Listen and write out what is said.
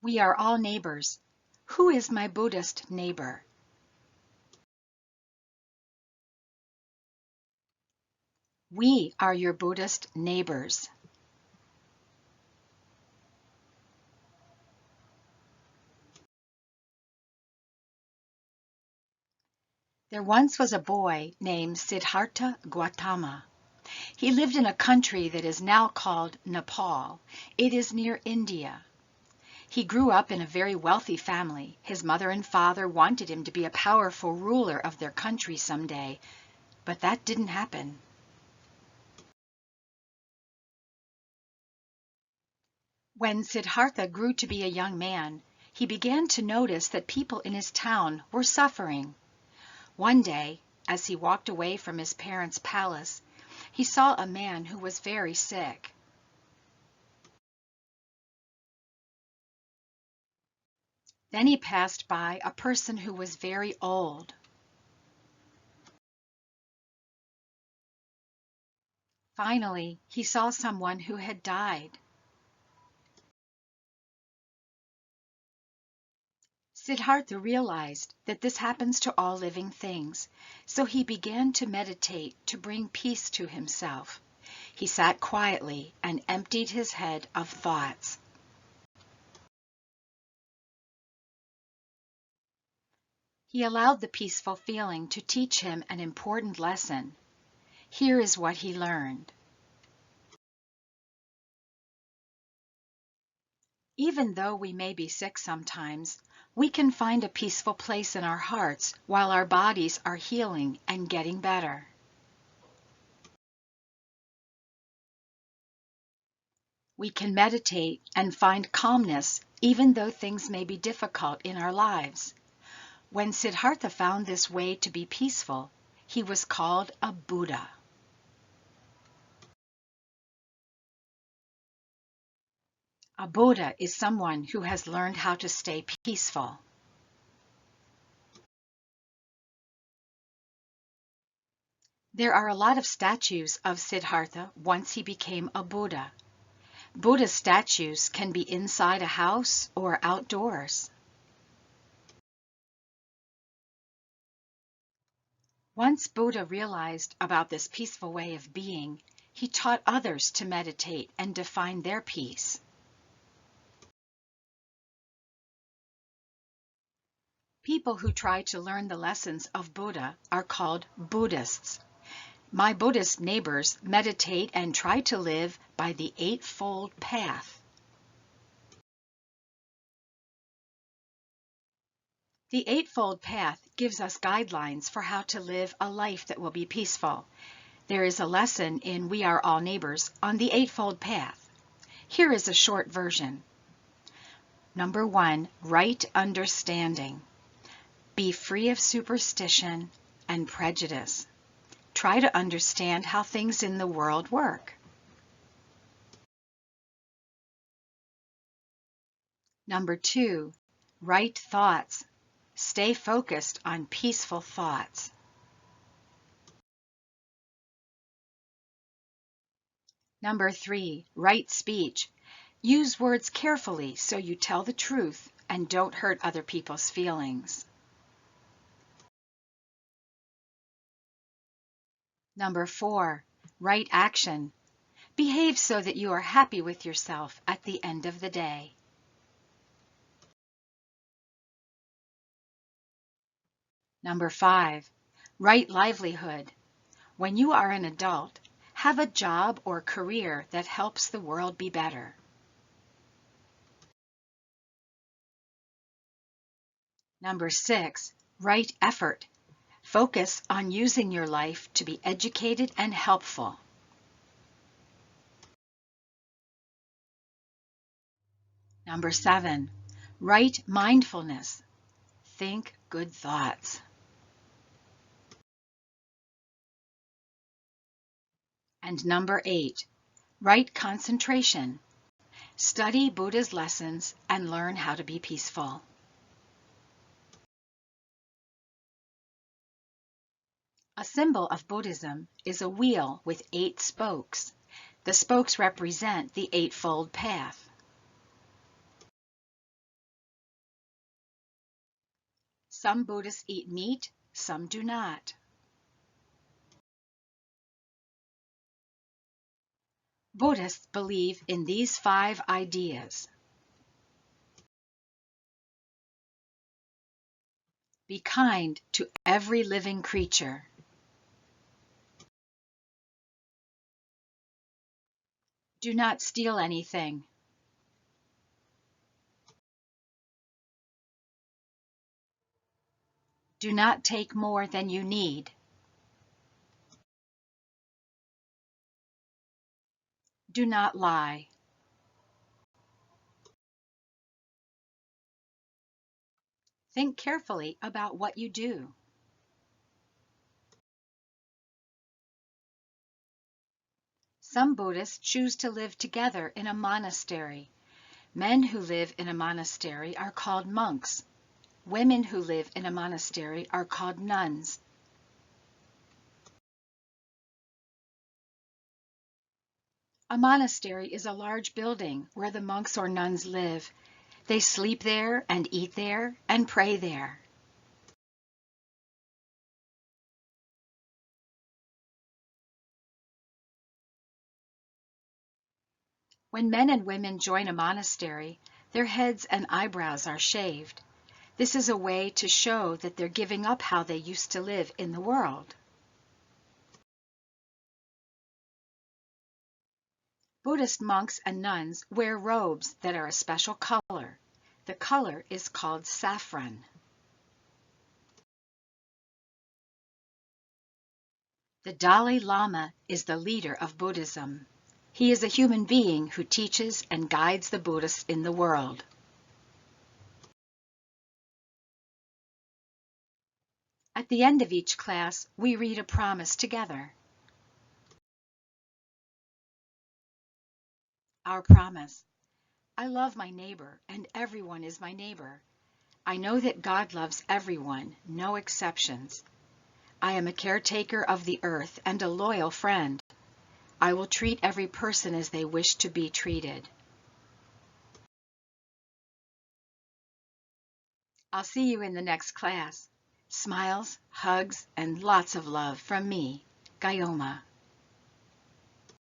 We are all neighbors. Who is my Buddhist neighbor? We are your Buddhist neighbors. There once was a boy named Siddhartha Gautama. He lived in a country that is now called Nepal. It is near India. He grew up in a very wealthy family. His mother and father wanted him to be a powerful ruler of their country someday, but that didn't happen. When Siddhartha grew to be a young man, he began to notice that people in his town were suffering. One day, as he walked away from his parents' palace, he saw a man who was very sick. Then he passed by a person who was very old. Finally, he saw someone who had died. Siddhartha realized that this happens to all living things, so he began to meditate to bring peace to himself. He sat quietly and emptied his head of thoughts. He allowed the peaceful feeling to teach him an important lesson. Here is what he learned. Even though we may be sick sometimes, we can find a peaceful place in our hearts while our bodies are healing and getting better. We can meditate and find calmness even though things may be difficult in our lives. When Siddhartha found this way to be peaceful, he was called a Buddha. A Buddha is someone who has learned how to stay peaceful. There are a lot of statues of Siddhartha once he became a Buddha. Buddha statues can be inside a house or outdoors. Once Buddha realized about this peaceful way of being, he taught others to meditate and to find their peace. People who try to learn the lessons of Buddha are called Buddhists. My Buddhist neighbors meditate and try to live by the Eightfold Path. The Eightfold Path gives us guidelines for how to live a life that will be peaceful. There is a lesson in We Are All Neighbors on the Eightfold Path. Here is a short version. Number 1, right understanding. Be free of superstition and prejudice. Try to understand how things in the world work. Number 2, right thoughts. Stay focused on peaceful thoughts. Number 3, right speech. Use words carefully so you tell the truth and don't hurt other people's feelings. Number 4, right action. Behave so that you are happy with yourself at the end of the day. Number 5, right livelihood. When you are an adult, have a job or career that helps the world be better. Number 6, right effort. Focus on using your life to be educated and helpful. Number 7, right mindfulness. Think good thoughts. And number 8, right concentration. Study Buddha's lessons and learn how to be peaceful. A symbol of Buddhism is a wheel with 8 spokes. The spokes represent the Eightfold Path. Some Buddhists eat meat, some do not. Buddhists believe in these 5 ideas. Be kind to every living creature. Do not steal anything. Do not take more than you need. Do not lie. Think carefully about what you do. Some Buddhists choose to live together in a monastery. Men who live in a monastery are called monks. Women who live in a monastery are called nuns. A monastery is a large building where the monks or nuns live. They sleep there and eat there and pray there. When men and women join a monastery, their heads and eyebrows are shaved. This is a way to show that they're giving up how they used to live in the world. Buddhist monks and nuns wear robes that are a special color. The color is called saffron. The Dalai Lama is the leader of Buddhism. He is a human being who teaches and guides the Buddhists in the world. At the end of each class, we read a promise together. Our promise. I love my neighbor, and everyone is my neighbor. I know that God loves everyone, no exceptions. I am a caretaker of the earth and a loyal friend. I will treat every person as they wish to be treated. I'll see you in the next class. Smiles, hugs, and lots of love from me, Gayoma.